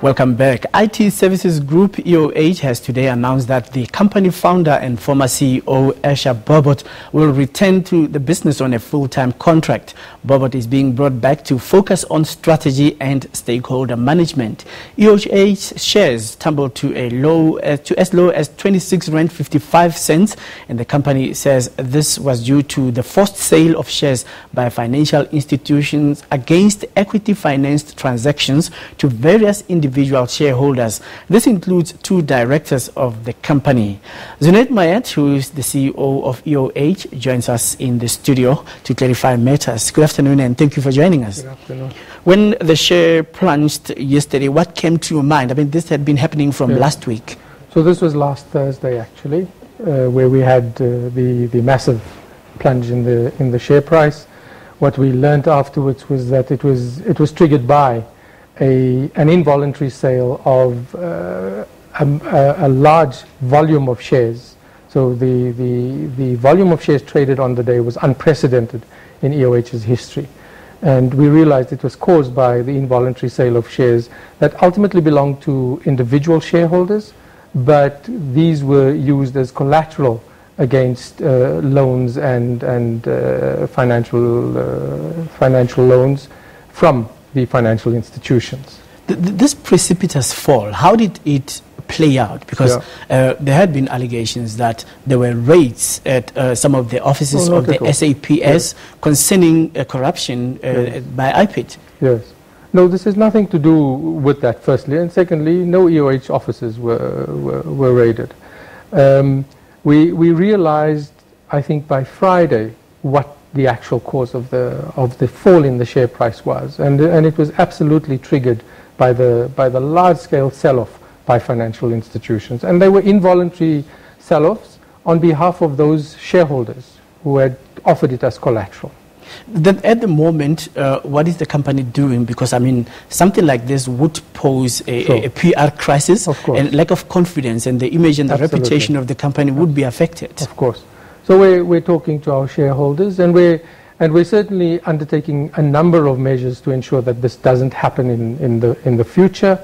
Welcome back. IT Services Group EOH has today announced that the company founder and former CEO Bohbot will return to the business on a full-time contract. Bohbot is being brought back to focus on strategy and stakeholder management. EOH shares tumbled to as low as 26.55 cents, and the company says this was due to the forced sale of shares by financial institutions against equity-financed transactions to various individual shareholders. This includes two directors of the company. Zunaid Mayet, who is the CEO of EOH, joins us in the studio to clarify matters. Good afternoon and thank you for joining us. Good afternoon. When the share plunged yesterday, what came to your mind? I mean, this had been happening from last week. So this was last Thursday actually, where we had the massive plunge in the share price. What we learned afterwards was that it was triggered by an involuntary sale of a large volume of shares. So the volume of shares traded on the day was unprecedented in EOH's history. And we realized it was caused by the involuntary sale of shares that ultimately belonged to individual shareholders, but these were used as collateral against loans and financial loans from the financial institutions. This precipitous fall, how did it play out? Because there had been allegations that there were raids at some of the offices of the SABC concerning corruption by IPIT. Yes. No, this has nothing to do with that, firstly. And secondly, no EOH offices were raided. We realized, I think, by Friday what the actual cause of the fall in the share price was, and it was absolutely triggered by the large-scale sell-off by financial institutions, and they were involuntary sell-offs on behalf of those shareholders who had offered it as collateral. Then at the moment, what is the company doing? Because I mean, something like this would pose a PR crisis, and lack of confidence, and the image and the reputation of the company would be affected. Of course. So we're talking to our shareholders, and we're certainly undertaking a number of measures to ensure that this doesn't happen in the future.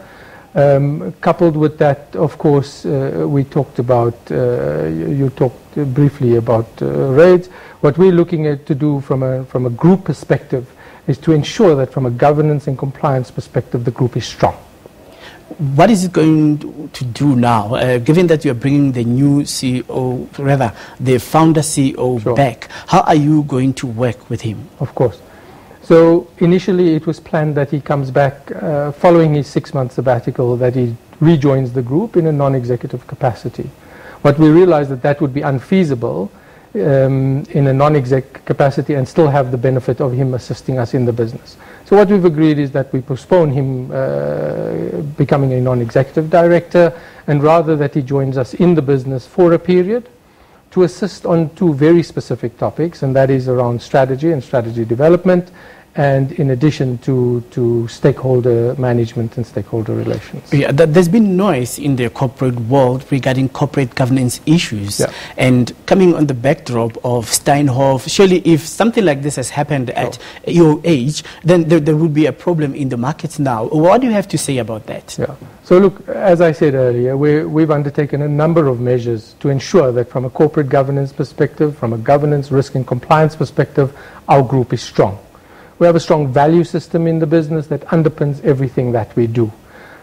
Coupled with that, of course, we talked about, you talked briefly about raids. What we're looking at to do from a group perspective is to ensure that from a governance and compliance perspective, the group is strong. What is it going to do now, given that you are bringing the new CEO, rather the founder CEO back? How are you going to work with him? Of course. So initially it was planned that he comes back following his 6-month sabbatical, that he rejoins the group in a non-executive capacity. What we realized that would be unfeasible in a non-exec capacity and still have the benefit of him assisting us in the business. So what we've agreed is that we postpone him becoming a non-executive director, and rather that he joins us in the business for a period to assist on two very specific topics, and that is around strategy and strategy development, and in addition to stakeholder management and stakeholder relations. Yeah, there's been noise in the corporate world regarding corporate governance issues, and coming on the backdrop of Steinhoff, surely if something like this has happened at EOH, then there would be a problem in the markets now. What do you have to say about that? Yeah. So look, as I said earlier, we've undertaken a number of measures to ensure that from a corporate governance perspective, from a governance, risk and compliance perspective, our group is strong. We have a strong value system in the business that underpins everything that we do.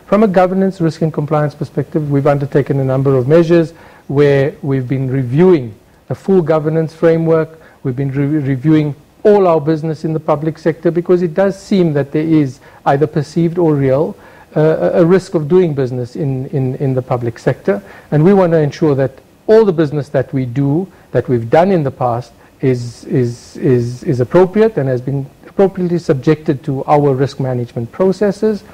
From a governance, risk and compliance perspective, we've undertaken a number of measures where we've been reviewing the full governance framework. We've been reviewing all our business in the public sector, because it does seem that there is either perceived or real a risk of doing business in the public sector. And we want to ensure that all the business that we do, that we've done in the past, is appropriate and has been appropriately subjected to our risk management processes.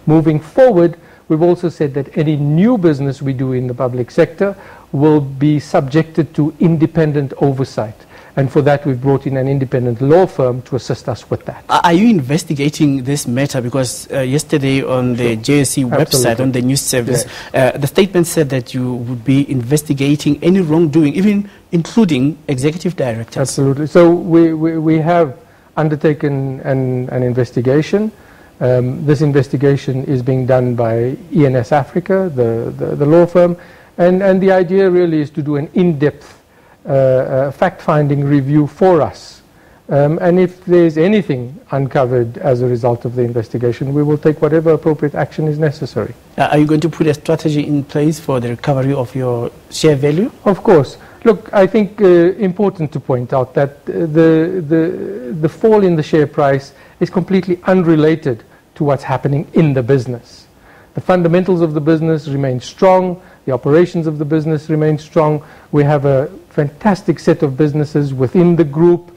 Moving forward, we've also said that any new business we do in the public sector will be subjected to independent oversight. And for that, we've brought in an independent law firm to assist us with that. Are you investigating this matter? Because yesterday on the JSE website, on the news service, the statement said that you would be investigating any wrongdoing, even including executive directors. Absolutely. So we have undertaken an investigation. This investigation is being done by ENS Africa, the law firm, and the idea really is to do an in-depth fact-finding review for us. And if there's anything uncovered as a result of the investigation, we will take whatever appropriate action is necessary. Are you going to put a strategy in place for the recovery of your share value? Of course. Look, I think important to point out that the fall in the share price is completely unrelated to what's happening in the business. The fundamentals of the business remain strong. The operations of the business remain strong. We have a fantastic set of businesses within the group.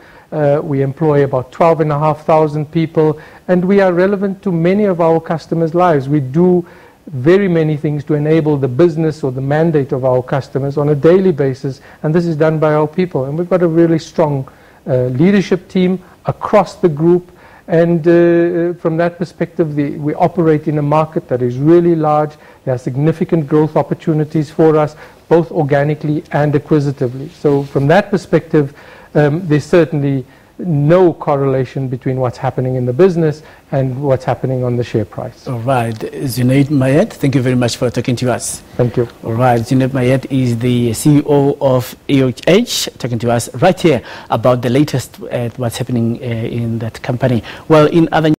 We employ about 12,500 people, and we are relevant to many of our customers' lives. We do very many things to enable the business or the mandate of our customers on a daily basis, and this is done by our people. And we've got a really strong leadership team across the group, and from that perspective, we operate in a market that is really large. There are significant growth opportunities for us, both organically and acquisitively. So from that perspective, there's certainly no correlation between what's happening in the business and what's happening on the share price. All right. Zunaid Mayet, thank you very much for talking to us. Thank you. All right. Zunaid Mayet is the CEO of EOH, talking to us right here about the latest what's happening in that company. Well, in other